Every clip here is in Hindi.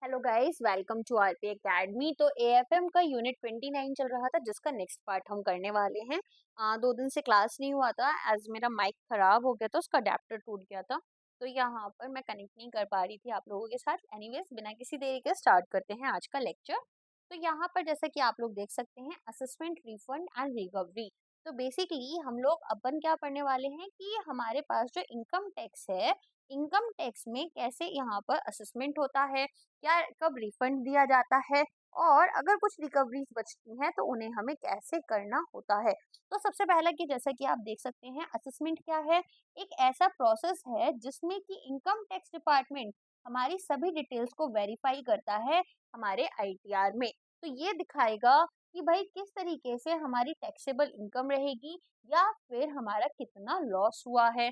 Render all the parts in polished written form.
Hello guys, welcome to RP academy. तो एएफएम का यूनिट 29 चल रहा था, जिसका नेक्स्ट पार्ट हम करने वाले हैं। 2 दिन से क्लास नहीं हुआ था एज मेरा माइक खराब हो गया था, उसका अडेप्टर टूट गया था। तो यहाँ पर मैं कनेक्ट नहीं कर पा रही थी आप लोगों के साथ। एनीवेज, बिना किसी देरी के स्टार्ट करते हैं आज का लेक्चर। तो यहाँ पर जैसा कि आप लोग देख सकते हैं, असेसमेंट, रिफंड एंड रिकवरी। तो बेसिकली हम लोग अपन क्या पढ़ने वाले हैं कि हमारे पास जो इनकम टैक्स है, इनकम टैक्स में कैसे यहाँ पर असेसमेंट होता है, क्या कब रिफंड दिया जाता है, और अगर कुछ रिकवरीज बचती हैं तो उन्हें हमें कैसे करना होता है। तो सबसे पहला कि जैसा कि आप देख सकते हैं, असेसमेंट क्या है। एक ऐसा प्रोसेस है जिसमें कि इनकम टैक्स डिपार्टमेंट हमारी सभी डिटेल्स को वेरीफाई करता है हमारे आईटीआर में। तो ये दिखाएगा कि भाई किस तरीके से हमारी टैक्सेबल इनकम रहेगी या फिर हमारा कितना लॉस हुआ है।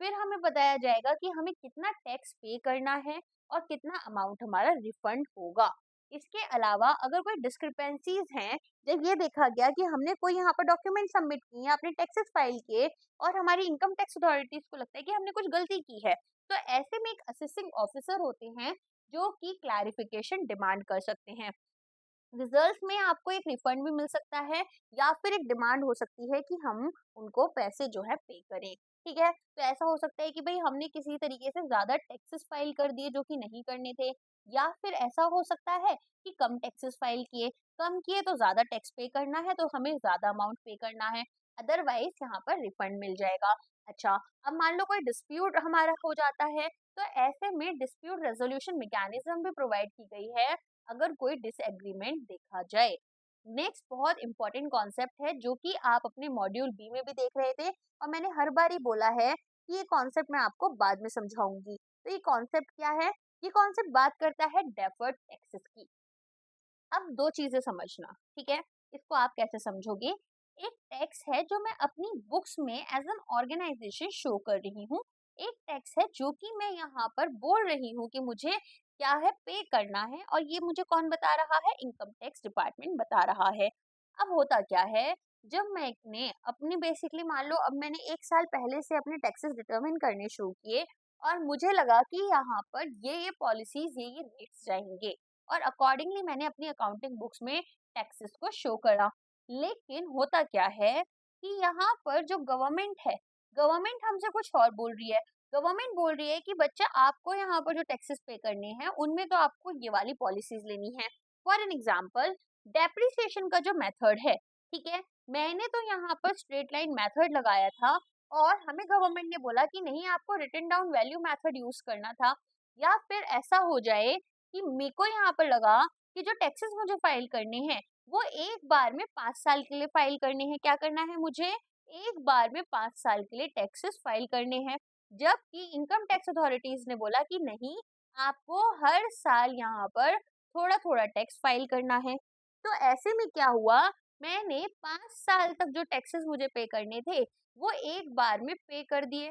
फिर हमें बताया जाएगा कि हमें कितना टैक्स पे करना है और कितना अमाउंट हमारा रिफंड होगा। इसके अलावा अगर कोई डिस्क्रिपेंसीज हैं, जब ये देखा गया कि हमने कोई यहाँ पर डॉक्यूमेंट सबमिट किए हैं, अपने टैक्सेस फाइल किए, और हमारी इनकम टैक्स अथॉरिटीज को लगता है कि हमने कुछ गलती की है, तो ऐसे में एक असेसिंग ऑफिसर होते हैं जो कि क्लैरिफिकेशन डिमांड कर सकते हैं। रिजल्ट में आपको एक रिफंड भी मिल सकता है या फिर एक डिमांड हो सकती है कि हम उनको पैसे जो है पे करें। ठीक है, तो ऐसा हो सकता है कि भाई हमने किसी तरीके से ज्यादा टैक्सेस फाइल कर दिए जो कि नहीं करने थे, या फिर ऐसा हो सकता है कि कम टैक्सेस फाइल किए, कम किए तो ज्यादा टैक्स पे करना है, तो हमें ज्यादा अमाउंट पे करना है, अदरवाइज यहाँ पर रिफंड मिल जाएगा। अच्छा, अब मान लो कोई डिस्प्यूट हमारा हो जाता है, तो ऐसे में डिस्प्यूट रेजोल्यूशन मैकेनिज्म भी प्रोवाइड की गई है अगर कोई डिसएग्रीमेंट देखा जाए। नेक्स्ट बहुत इंपॉर्टेंट कॉन्सेप्ट है जो कि आप अपने मॉड्यूल बी में भी देख रहे थे, और मैंने हर बार ही बोला है कि ये कॉन्सेप्ट मैं आपको बाद में समझाऊंगी। तो ये कॉन्सेप्ट क्या है? ये कॉन्सेप्ट बात करता है डेफर्ड टैक्सेस की। अब दो चीजें समझना, ठीक है। इसको आप कैसे समझोगे? एक टैक्स है जो मैं अपनी बुक्स में एज एन ऑर्गेनाइजेशन शो कर रही हूँ, एक टैक्स है जो कि मैं यहाँ पर बोल रही हूँ कि मुझे क्या है, पे करना है, और ये मुझे कौन बता रहा है? इनकम टैक्स डिपार्टमेंट बता रहा है। अब होता क्या है, जब मैंने अपनी बेसिकली मान लो अब मैंने 1 साल पहले से अपने टैक्सेस डिटरमिन करने शुरू किए, और मुझे लगा कि यहाँ पर ये पॉलिसीज, ये रेट्स जाएंगे, और अकॉर्डिंगली मैंने अपनी अकाउंटिंग बुक्स में टैक्सेस को शो करा। लेकिन होता क्या है कि यहाँ पर जो गवर्नमेंट है, गवर्नमेंट हमसे कुछ और बोल रही है। गवर्नमेंट बोल रही है कि बच्चा, आपको यहाँ पर जो टैक्सेस पे करने हैं उनमें तो आपको ये वाली पॉलिसीज लेनी है। फॉर एन एग्जाम्पल, डेप्रिसिएशन का जो मेथड है, ठीक है, मैंने तो यहाँ पर स्ट्रेट लाइन मेथड लगाया था, और हमें गवर्नमेंट ने बोला कि नहीं, आपको written down value method use करना था। या फिर ऐसा हो जाए कि मेरे को यहाँ पर लगा कि जो टैक्सेस मुझे फाइल करने हैं वो एक बार में 5 साल के लिए फाइल करने हैं। क्या करना है मुझे? एक बार में 5 साल के लिए टैक्सेस फाइल करने हैं। जबकि इनकम टैक्स अथॉरिटीज ने बोला कि नहीं, आपको हर साल यहाँ पर थोड़ा थोड़ा टैक्स फाइल करना है। तो ऐसे में क्या हुआ, मैंने 5 साल तक जो टैक्सेस मुझे पे करने थे वो एक बार में पे कर दिए,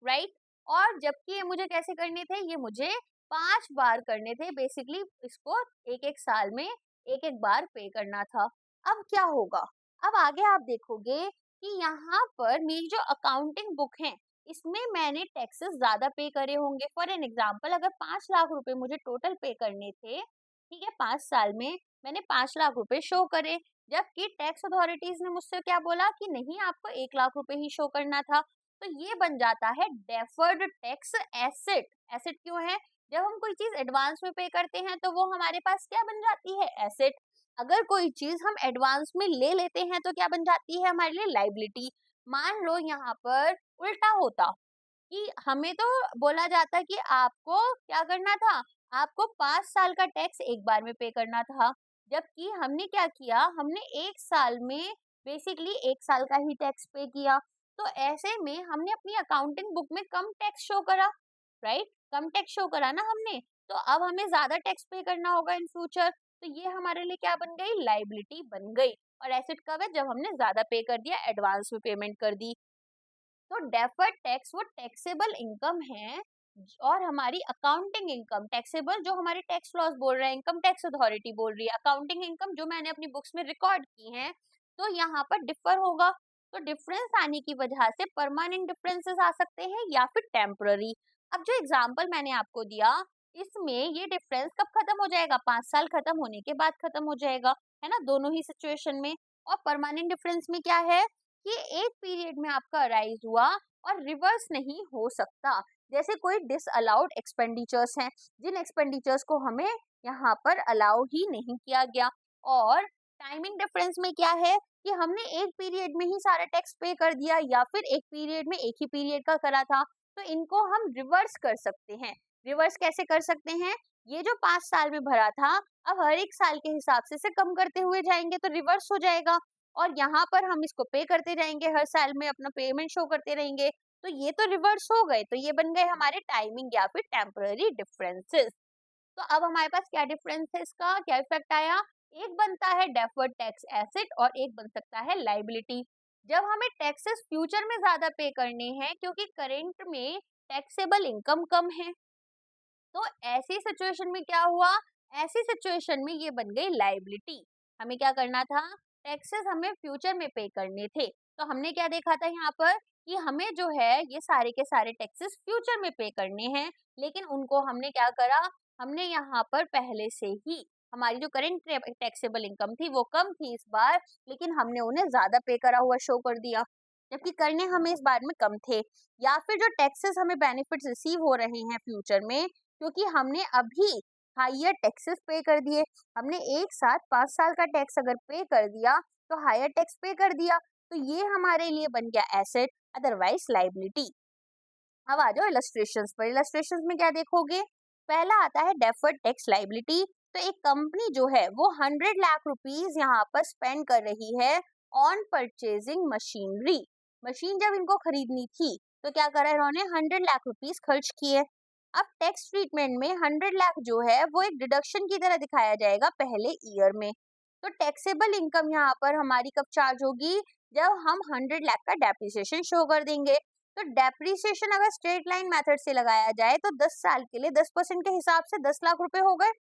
राइट। और जबकि ये मुझे कैसे करने थे, ये मुझे 5 बार करने थे। बेसिकली इसको एक एक साल में एक एक बार पे करना था। अब क्या होगा? अब आगे आप देखोगे कि यहाँ पर मेरी जो अकाउंटिंग बुक है, इसमें मैंने टैक्सेस ज्यादा पे करे होंगे। फॉर एन एग्जाम्पल, अगर 5 लाख रुपए मुझे टोटल पे करने थे, ठीक है, 5 साल में मैंने 5 लाख रुपए शो करे, जबकि टैक्स अथॉरिटीज ने मुझसे क्या बोला कि नहीं, आपको 1 लाख रुपए ही शो करना था। तो ये बन जाता है डेफर्ड टैक्स एसेट। एसेट क्यों है? जब हम कोई चीज एडवांस में पे करते हैं तो वो हमारे पास क्या बन जाती है? एसेट। अगर कोई चीज हम एडवांस में ले लेते हैं तो क्या बन जाती है हमारे लिए? लाइबिलिटी। मान लो यहाँ पर उल्टा होता कि हमें तो बोला जाता कि आपको क्या करना था, आपको 5 साल का टैक्स एक बार में पे करना था, जबकि हमने क्या किया, हमने एक साल में बेसिकली 1 साल का ही टैक्स पे किया। तो ऐसे में हमने अपनी अकाउंटिंग बुक में कम टैक्स शो करा, राइट, कम टैक्स शो करा ना हमने। तो अब हमें ज्यादा टैक्स पे करना होगा इन फ्यूचर। तो ये हमारे लिए क्या बन गई? लाइबिलिटी बन गई। और एसेट कब है? जब हमने ज्यादा पे कर दिया, एडवांस में पेमेंट कर दी। तो डेफर्ड टैक्स वो टैक्सेबल इनकम है, और हमारी अकाउंटिंग इनकम टैक्सेबल जो हमारे टैक्स लॉज बोल रहे हैं, इनकम टैक्स अथॉरिटी बोल रही है, अकाउंटिंग इनकम जो मैंने अपनी बुक्स में रिकॉर्ड की है, तो यहाँ पर डिफर होगा। तो डिफरेंस आने की वजह से परमानेंट डिफरेंसेस आ सकते हैं या फिर टेम्पररी। अब जो एग्जाम्पल मैंने आपको दिया इसमें ये डिफरेंस कब खत्म हो जाएगा, 5 साल खत्म होने के बाद खत्म हो जाएगा, है ना, दोनों ही सिचुएशन में। और परमानेंट डिफरेंस में क्या है कि एक पीरियड में आपका राइज हुआ और रिवर्स नहीं हो सकता। जैसे कोई डिसअलाउड एक्सपेंडिचर्स हैं, जिन एक्सपेंडिचर्स को हमें यहाँ पर अलाउ ही नहीं किया गया। और टाइमिंग डिफरेंस में क्या है कि हमने एक पीरियड में ही सारा टैक्स पे कर दिया या फिर एक पीरियड में एक ही पीरियड का करा था, तो इनको हम रिवर्स कर सकते हैं। रिवर्स कैसे कर सकते हैं, ये जो 5 साल में भरा था अब हर एक साल के हिसाब से कम करते हुए जाएंगे तो रिवर्स हो जाएगा, और यहाँ पर हम इसको पे करते जाएंगे, हर साल में अपना पेमेंट शो करते रहेंगे, तो ये तो रिवर्स हो गए, तो ये बन गए हमारे टाइमिंग या फिर टेम्पररी डिफरेंसेस। तो अब हमारे पास क्या डिफरेंस है, इसका क्या इफेक्ट आया, एक बनता है डेफर्ड टैक्स एसेट और एक बन सकता है लाइबिलिटी। जब हमें टैक्सेस फ्यूचर में ज्यादा पे करने हैं क्योंकि करेंट में टैक्सेबल इनकम कम है, तो ऐसी सिचुएशन में क्या हुआ, ऐसी सिचुएशन में ये बन गई लाइबिलिटी। हमें क्या करना था, टैक्सेस हमें फ्यूचर में पे करने थे, तो हमने क्या देखा था यहाँ पर कि हमें जो है ये सारे के सारे टैक्सेस फ्यूचर में पे करने हैं, लेकिन उनको हमने क्या करा, हमने यहाँ पर पहले से ही हमारी जो करेंट टैक्सेबल इनकम थी वो कम थी इस बार, लेकिन हमने उन्हें ज्यादा पे करा हुआ शो कर दिया, जबकि करने हमें इस बार में कम थे। या फिर जो टैक्सेस हमें बेनिफिट्स रिसीव हो रहे हैं फ्यूचर में, क्योंकि हमने अभी हायर टैक्सेस पे कर दिए, हमने एक साथ 5 साल का टैक्स अगर पे कर दिया तो हायर टैक्स पे कर दिया, तो ये हमारे लिए बन गया एसेट, अदरवाइज लाइबिलिटी। अब आ जाओ इलस्ट्रेशंस पर। इलस्ट्रेशंस में क्या देखोगे, पहला आता है डेफर्ड टैक्स लाइबिलिटी। तो एक कंपनी जो है वो 100 लाख रुपीज यहाँ पर स्पेंड कर रही है ऑन परचेजिंग मशीनरी। मशीन जब इनको खरीदनी थी तो क्या करा इन्होंने, 100 लाख रुपीज खर्च किए। अब टैक्स ट्रीटमेंट में 100 लाख जो है वो एक डिडक्शन की तरह दिखाया जाएगा पहले ईयर में। तो टैक्सेबल इनकम यहाँ पर हमारी कब चार्ज होगी, जब हम 100 लाख का डेप्रिसिएशन शो कर देंगे। तो डेप्रिसिएशन अगर स्ट्रेट लाइन मेथड से लगाया जाए तो 10 साल के लिए 10% के हिसाब से 10 लाख रुपए हो गए,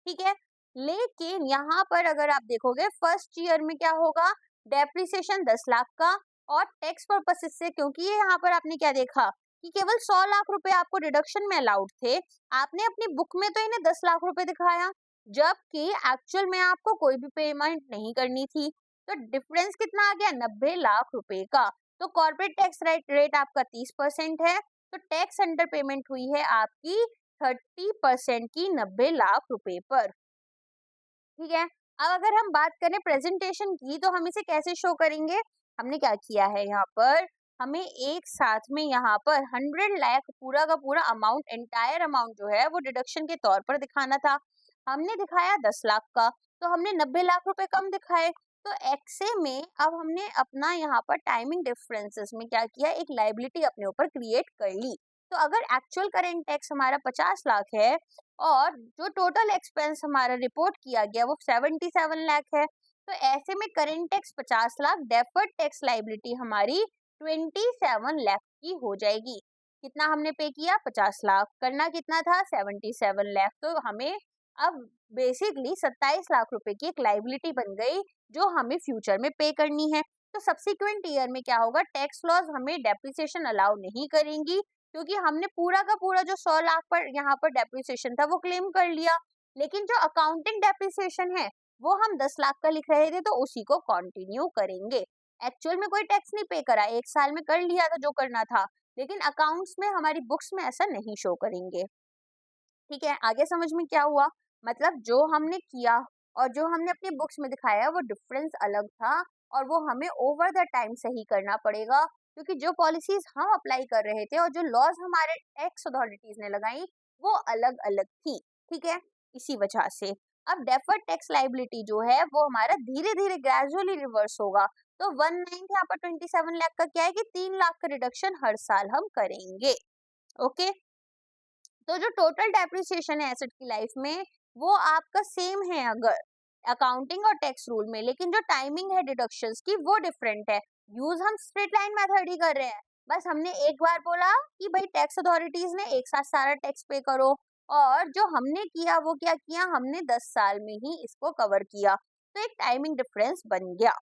ठीक है। लेकिन यहाँ पर अगर आप देखोगे फर्स्ट ईयर में क्या होगा, डेप्रिसिएशन 10 लाख का, और टैक्स पर्पसेस से क्योंकि ये यहाँ पर आपने क्या देखा कि केवल 100 लाख रुपए आपको डिडक्शन में अलाउड थे, आपने अपनी बुक में तो इन्हें 10 लाख रुपए दिखाया, जबकि एक्चुअल में आपको कोई भी पेमेंट नहीं करनी थी। तो डिफरेंस कितना आ गया, 90 लाख रुपए का। तो कॉर्पोरेट टैक्स रेट आपका 30% है, तो टैक्स अंडर पेमेंट हुई है आपकी 30% की 90 लाख रुपए पर, ठीक है। अब अगर हम बात करें प्रेजेंटेशन की तो हम इसे कैसे शो करेंगे, हमने क्या किया है यहाँ पर, हमें एक साथ में यहाँ पर 100 लाख पूरा का पूरा अमाउंट, एंटायर अमाउंट जो है वो डिडक्शन के तौर पर दिखाना था। हमने दिखाया 10 लाख का, तो हमने 90 लाख रुपए कम दिखाए। तो एक्से में अब हमने अपना यहाँ पर टाइमिंग डिफरेंसेस में क्या किया, एक लाइबिलिटी अपने ऊपर क्रिएट कर ली। तो अगर एक्चुअल करेंट टैक्स हमारा 50 लाख है और जो टोटल एक्सपेंस हमारा रिपोर्ट किया गया वो 77 लाख है, तो ऐसे में current tax 50 lakh, deferred tax liability हमारी 27 लाख की हो जाएगी। कितना हमने पे किया, 50 लाख, करना कितना था, 77 लाख। तो हमें अब बेसिकली 27 लाख रुपए की एक लाइबिलिटी बन गई जो हमें फ्यूचर में पे करनी है। तो सब्सिक्वेंट ईयर में क्या होगा, टैक्स लॉज हमें डेप्रिसिएशन अलाउ नहीं करेंगी, क्योंकि हमने पूरा का पूरा जो 100 लाख पर यहाँ पर डेप्रिसिएशन था वो क्लेम कर लिया, लेकिन जो अकाउंटिंग डेप्रिसिएशन है वो हम 10 लाख का लिख रहे थे, तो उसी को कंटिन्यू करेंगे। एक्चुअल में कोई टैक्स नहीं पे करा, एक साल में कर लिया था जो करना था, लेकिन अकाउंट्स में हमारी बुक्स में ऐसा नहीं शो करेंगे, ठीक है। आगे समझ में क्या हुआ, मतलब जो हमने किया और जो हमने अपनी बुक्स में दिखाया वो डिफरेंस अलग था, और वो हमें ओवर द टाइम सही करना पड़ेगा, क्योंकि जो पॉलिसीज हम अप्लाई कर रहे थे और जो लॉज हमारे टैक्स अथॉरिटीज ने लगाई वो अलग अलग थी, ठीक है। इसी वजह से अब डेफर्ड टैक्स लाइबिलिटी जो है वो हमारा धीरे धीरे ग्रेजुअली रिवर्स होगा। तो 1/9 यहाँ पर 27 लाख का क्या है कि 3 लाख का रिडक्शन हर साल हम करेंगे, ओके। तो जो टोटल डेप्रिसिएशन है एसेट की लाइफ में वो आपका सेम है अगर अकाउंटिंग और टैक्स रूल में, लेकिन जो टाइमिंग है डिडक्शंस की वो डिफरेंट है। यूज हम स्ट्रेट लाइन मेथड ही कर रहे हैं, बस हमने एक बार बोला कि भाई टैक्स अथॉरिटीज ने एक साथ सारा टैक्स पे करो, और जो हमने किया वो क्या किया, हमने 10 साल में ही इसको कवर किया, तो एक टाइमिंग डिफरेंस बन गया।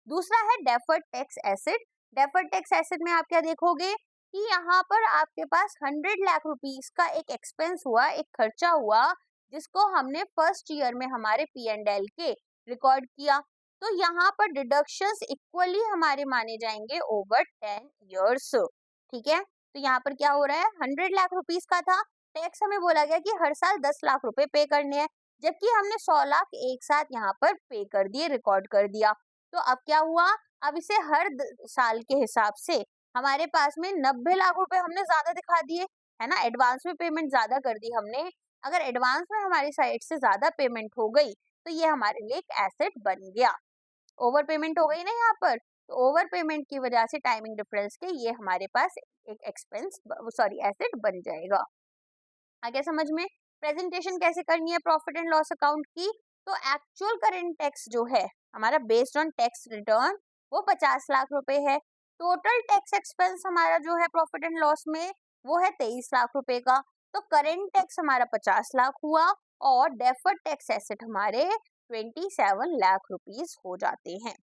दूसरा है deferred tax asset. Deferred tax asset में आप क्या देखोगे कि यहाँ पर आपके पास 100 लाख रुपीस का एक एक्सपेंस हुआ, एक खर्चा हुआ, जिसको हमने फर्स्ट ईयर में हमारे P&L के रिकॉर्ड किया। तो यहाँ पर डिडक्शंस इक्वली हमारे माने जाएंगे ओवर 10 इयर्स। ठीक है, तो यहाँ पर क्या हो रहा है, 100 लाख रुपीस का था, टैक्स हमें बोला गया कि हर साल 10 लाख रुपए पे करने हैं, जबकि हमने 100 लाख एक साथ यहाँ पर पे कर दिए, रिकॉर्ड कर दिया। तो अब क्या हुआ, अब इसे हर साल के हिसाब से हमारे पास में 90 लाख रुपए हमने ज्यादा दिखा दिए, है ना, एडवांस में पेमेंट ज्यादा कर दी हमने। अगर एडवांस में हमारी साइड से ज्यादा पेमेंट हो गई तो ये हमारे लिए एक एसेट बन गया। ओवर पेमेंट हो गई ना यहाँ पर, तो ओवर पेमेंट की वजह से टाइमिंग डिफरेंस के ये हमारे पास एक एक्सपेंस सॉरी एसेट बन जाएगा। आगे समझ में, प्रेजेंटेशन कैसे करनी है प्रॉफिट एंड लॉस अकाउंट की, तो एक्चुअल करंट टैक्स जो है हमारा बेस्ड ऑन टैक्स रिटर्न वो 50 लाख रुपए है। टोटल टैक्स एक्सपेंस हमारा जो है प्रॉफिट एंड लॉस में वो है 23 लाख रुपए का। तो करंट टैक्स हमारा 50 लाख हुआ और डेफर्ड टैक्स एसेट हमारे 27 लाख रुपीस हो जाते हैं।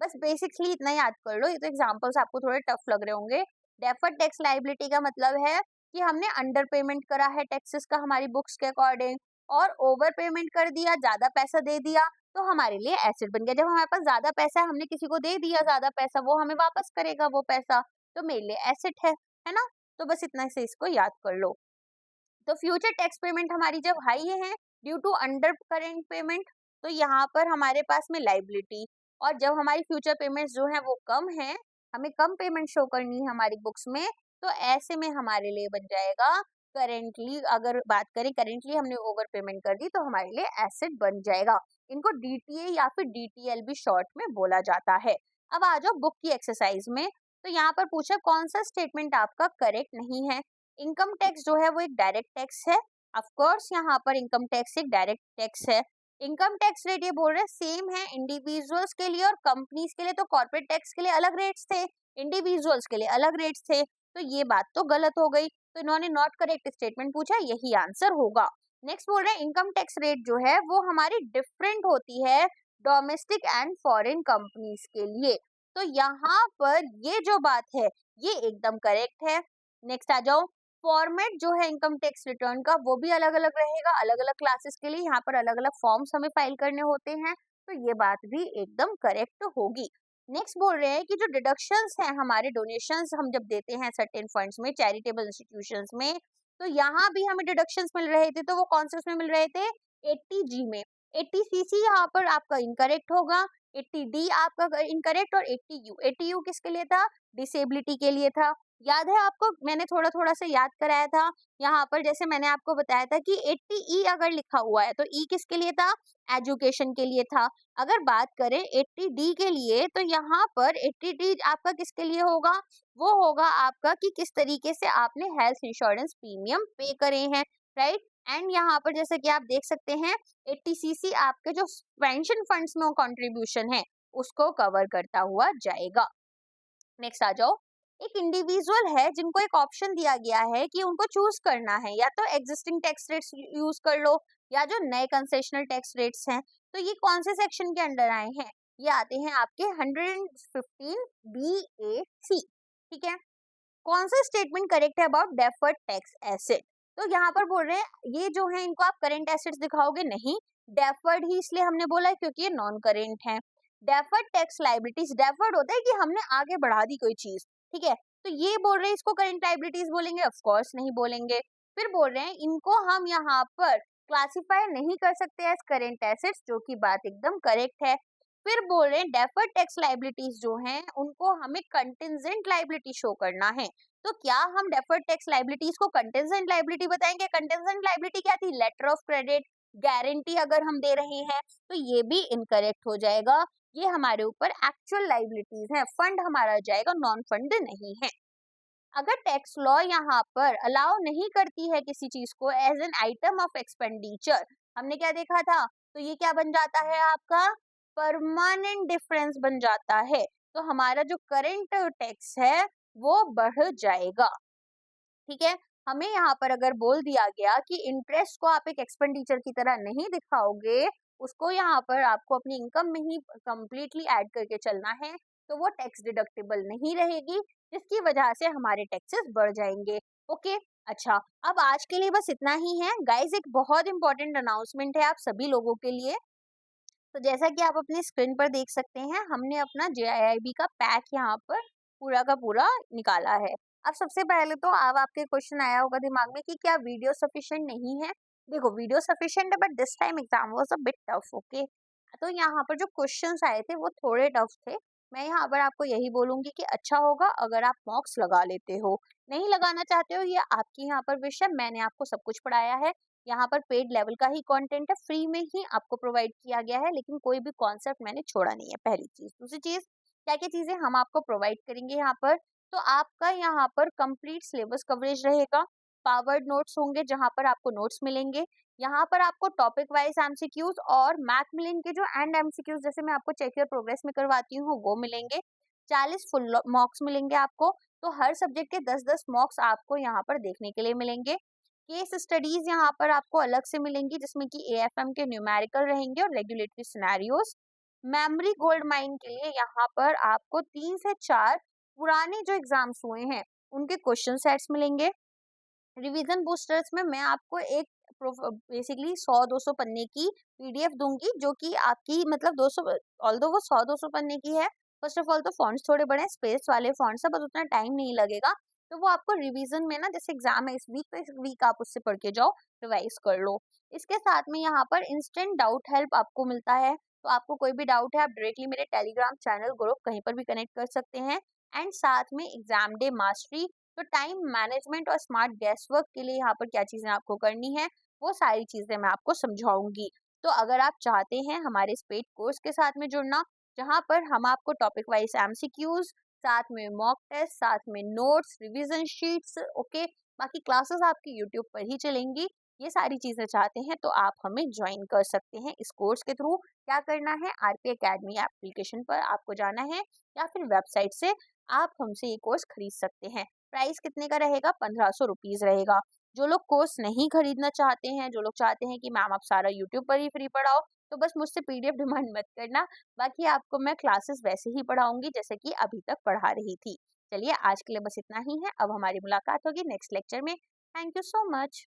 बस बेसिकली इतना याद कर लो, ये तो एग्जांपल्स आपको थोड़े टफ लग रहे होंगे। डेफर्ड टैक्स लायबिलिटी का मतलब है कि हमने अंडर पेमेंट करा है टैक्सेस का हमारी बुक्स के अकॉर्डिंग, और ओवर पेमेंट कर दिया, ज्यादा पैसा दे दिया, तो हमारे लिए एसेट बन गया। जब हमारे पास ज्यादा पैसा है, हमने किसी को दे दिया ज्यादा पैसा, वो हमें वापस करेगा वो पैसा, तो मेरे लिए एसेट है ना। तो बस इतना से इसको याद कर लो। तो फ्यूचर टैक्स पेमेंट हमारी जब हाई है due to under current payment, तो यहाँ पर हमारे पास में लाइबिलिटी, और जब हमारी फ्यूचर पेमेंट्स जो है वो कम है, हमें कम पेमेंट शो करनी है हमारी बुक्स में, तो ऐसे में हमारे लिए बन जाएगा करेंटली। अगर बात करें करेंटली हमने ओवर पेमेंट कर दी तो हमारे लिए एसेट बन जाएगा। इनको डीटीए या फिर डीटीएल भी शॉर्ट में बोला जाता है। अब आ जाओ बुक की एक्सरसाइज में। तो यहाँ पर पूछा कौन सा स्टेटमेंट आपका करेक्ट नहीं है। इनकम टैक्स जो है वो एक डायरेक्ट टैक्स है, ऑफ कोर्स यहाँ पर इनकम टैक्स एक डायरेक्ट टैक्स है। इनकम टैक्स रेट ये बोल रहे हैं सेम है इंडिविजुअल्स के लिए और कंपनीज के लिए। तो कॉर्पोरेट टैक्स के लिए अलग रेट्स थे, इंडिविजुअल्स के लिए अलग रेट्स थे, तो ये बात तो गलत हो गई। तो इन्होंने नॉट करेक्ट स्टेटमेंट पूछा, यही आंसर होगा। नेक्स्ट बोल रहे हैं इनकम टैक्स रेट जो है वो हमारी डिफरेंट होती है डोमेस्टिक एंड फॉरेन कंपनीज के लिए। तो यहाँ पर ये जो बात है ये एकदम करेक्ट है। नेक्स्ट आ जाओ, फॉर्मेट जो है इनकम टैक्स रिटर्न का वो भी अलग अलग रहेगा, अलग अलग क्लासेस के लिए यहाँ पर अलग अलग फॉर्म्स हमें फाइल करने होते हैं, तो ये बात भी एकदम करेक्ट होगी। नेक्स्ट बोल रहे हैं कि जो डिडक्शंस हैं हमारे डोनेशंस हम जब देते हैं सर्टेन फंड्स में, चैरिटेबल इंस्टीट्यूशंस में, तो यहाँ भी हमें डिडक्शंस मिल रहे थे, तो वो कौन से उसमें मिल रहे थे, 80G में। 80CC यहाँ पर आपका इनकरेक्ट होगा, 80D आपका इनकरेक्ट, और 80U, 80U किसके लिए था, डिसेबिलिटी के लिए था। याद है आपको, मैंने थोड़ा थोड़ा सा याद कराया था यहाँ पर, जैसे मैंने आपको बताया था कि 80E अगर लिखा हुआ है तो E किसके लिए था, एजुकेशन के लिए था। अगर बात करें 80D के लिए तो यहाँ पर 80D आपका किसके लिए होगा, वो होगा आपका कि किस तरीके से आपने हेल्थ इंश्योरेंस प्रीमियम पे करे हैं, राइट। एंड यहाँ पर जैसे कि आप देख सकते हैं 80CC आपके जो पेंशन फंड्स में कंट्रीब्यूशन है उसको कवर करता हुआ जाएगा। नेक्स्ट आ जाओ, एक इंडिविजुअल है जिनको एक ऑप्शन दिया गया है कि उनको चूज करना है या तो एग्जिस्टिंग टैक्स रेट्स यूज कर लो या जो नए कंसेशनल टैक्स रेट्स हैं। तो ये कौन से सेक्शन के अंडर आए हैं, ये आते हैं आपके 115BAC। ठीक है, कौन सा स्टेटमेंट करेक्ट है अबाउट डेफर्ड टैक्स एसेट। तो यहाँ पर बोल रहे हैं ये जो है इनको आप करेंट एसेट्स दिखाओगे नहीं, डेफर्ड ही इसलिए हमने बोला है क्योंकि ये नॉन करेंट है। डेफर्ड टैक्स लायबिलिटीज, डेफर्ड होता है कि हमने आगे बढ़ा दी कोई चीज, ठीक है, तो ये बोल रहे हैं इसको करेंट लायबिलिटीज बोलेंगे, ऑफ कोर्स नहीं बोलेंगे। फिर बोल रहे हैं इनको हम यहाँ पर क्लासिफाई नहीं कर सकते एज करेंट एसेट्स, जो की बात एकदम करेक्ट है। फिर बोल रहे हैं डेफर्ड टैक्स लायबिलिटीज जो हैं उनको हमें कंटिजेंट लायबिलिटी शो करना है। तो क्या हम डेफर्ड टैक्स लायबिलिटीज को कंटिजेंट लायबिलिटी बताएंगे। कंटिजेंट लायबिलिटी क्या थी, लेटर ऑफ क्रेडिट, गारंटी अगर हम दे रहे हैं, तो ये भी इनकरेक्ट हो जाएगा। ये हमारे ऊपर एक्चुअल लायबिलिटीज है, फंड हमारा जाएगा, नॉन फंड नहीं है। अगर टैक्स लॉ यहाँ पर अलाउ नहीं करती है किसी चीज को as an item of expenditure, हमने क्या देखा था, तो ये क्या बन जाता है आपका परमानेंट डिफरेंस बन जाता है। तो हमारा जो करंट टैक्स है वो बढ़ जाएगा। ठीक है, हमें यहाँ पर अगर बोल दिया गया कि इंटरेस्ट को आप एक एक्सपेंडिचर की तरह नहीं दिखाओगे, उसको यहाँ पर आपको अपनी इनकम में ही कंप्लीटली ऐड करके चलना है, तो वो टैक्स डिडक्टेबल नहीं रहेगी, जिसकी वजह से हमारे टैक्सेस बढ़ जाएंगे। ओके, अच्छा, अब आज के लिए बस इतना ही है गाइज। एक बहुत इंपॉर्टेंट अनाउंसमेंट है आप सभी लोगों के लिए। तो जैसा कि आप अपनी स्क्रीन पर देख सकते हैं, हमने अपना JIIB का पैक यहाँ पर पूरा का पूरा निकाला है। अब सबसे पहले तो अब आपके क्वेश्चन आया होगा दिमाग में कि क्या वीडियो सफिशिएंट नहीं है। देखो, वीडियो सफिशिएंट है but this time exam was a bit tough. Okay, तो यहाँ पर जो क्वेश्चंस आए थे वो थोड़े टफ थे। मैं यहाँ पर आपको यही बोलूंगी कि अच्छा होगा अगर आप मॉक्स लगा लेते हो। नहीं लगाना चाहते हो, ये आपकी यहाँ पर विषय, मैंने आपको सब कुछ पढ़ाया है। यहाँ पर पेड लेवल का ही कंटेंट है, फ्री में ही आपको प्रोवाइड किया गया है, लेकिन कोई भी कॉन्सेप्ट मैंने छोड़ा नहीं है। पहली चीज। दूसरी चीज, क्या क्या चीजें हम आपको प्रोवाइड करेंगे यहाँ पर, तो आपका यहाँ पर कंप्लीट सिलेबस कवरेज रहेगा। पावर्ड नोट्स होंगे जहाँ पर आपको नोट्स मिलेंगे। यहाँ पर आपको टॉपिक वाइज एमसीक्यूज और मैथ मिलेंगे, जो एंड एमसीक्यूज जैसे मैं आपको चेक योर प्रोग्रेस में करवाती हूँ वो मिलेंगे। 40 फुल मॉक्स मिलेंगे आपको। तो हर सब्जेक्ट के 10-10 मॉक्स आपको यहाँ पर देखने के लिए मिलेंगे। केस स्टडीज यहाँ पर आपको अलग से मिलेंगी, जिसमें कि AFM के न्यूमेरिकल रहेंगे और regulatory scenarios. Memory gold mine के लिए यहाँ पर आपको 3 से 4 पुराने जो एग्जाम्स हुए हैं उनके क्वेश्चन सेट्स मिलेंगे। रिवीजन बूस्टर्स में मैं आपको एक बेसिकली 100-200 पन्ने की PDF दूंगी, जो कि आपकी मतलब 200, ऑल्दो वो 100-200 पन्ने की है। फर्स्ट ऑफ ऑल तो फॉन्ट्स थोड़े बड़े स्पेस वाले फॉन्ट्स है, बस उतना टाइम नहीं लगेगा। तो वो आपको रिवीजन में ना, जैसे एग्जाम है इस वीक, तो इस वीक आप उससे पढ़ के जाओ, रिवाइज कर लो। इसके साथ में यहाँ पर इंस्टेंट डाउट हेल्प आपको मिलता है। तो आपको कोई भी डाउट है, आप डायरेक्टली मेरे टेलीग्राम चैनल ग्रुप कहीं पर भी कनेक्ट कर सकते हैं। एंड साथ में एग्जाम डे मास्टरी, तो टाइम मैनेजमेंट और स्मार्ट गैस वर्क के लिए यहाँ पर क्या चीजें आपको करनी है, वो सारी चीजें मैं आपको समझाऊंगी। तो अगर आप चाहते हैं हमारे इस पेड कोर्स के साथ में जुड़ना, जहाँ पर हम आपको टॉपिक वाइज MCQs, साथ में मॉक टेस्ट, साथ में नोट्स, रिवीजन शीट्स, ओके, बाकी क्लासेस आपकी यूट्यूब पर ही चलेंगी, ये सारी चीजें चाहते हैं तो आप हमें ज्वाइन कर सकते हैं इस कोर्स के थ्रू। क्या करना है, RP Academy एप्लीकेशन पर आपको जाना है, या फिर वेबसाइट से आप हमसे ये कोर्स खरीद सकते हैं। प्राइस कितने का रहेगा, 1500 रुपीज रहेगा। जो लोग कोर्स नहीं खरीदना चाहते हैं, जो लोग चाहते हैं कि मैम आप सारा यूट्यूब पर ही फ्री पढ़ाओ, तो बस मुझसे PDF डिमांड मत करना। बाकी आपको मैं क्लासेस वैसे ही पढ़ाऊंगी जैसे कि अभी तक पढ़ा रही थी। चलिए, आज के लिए बस इतना ही है। अब हमारी मुलाकात होगी नेक्स्ट लेक्चर में। Thank you so much.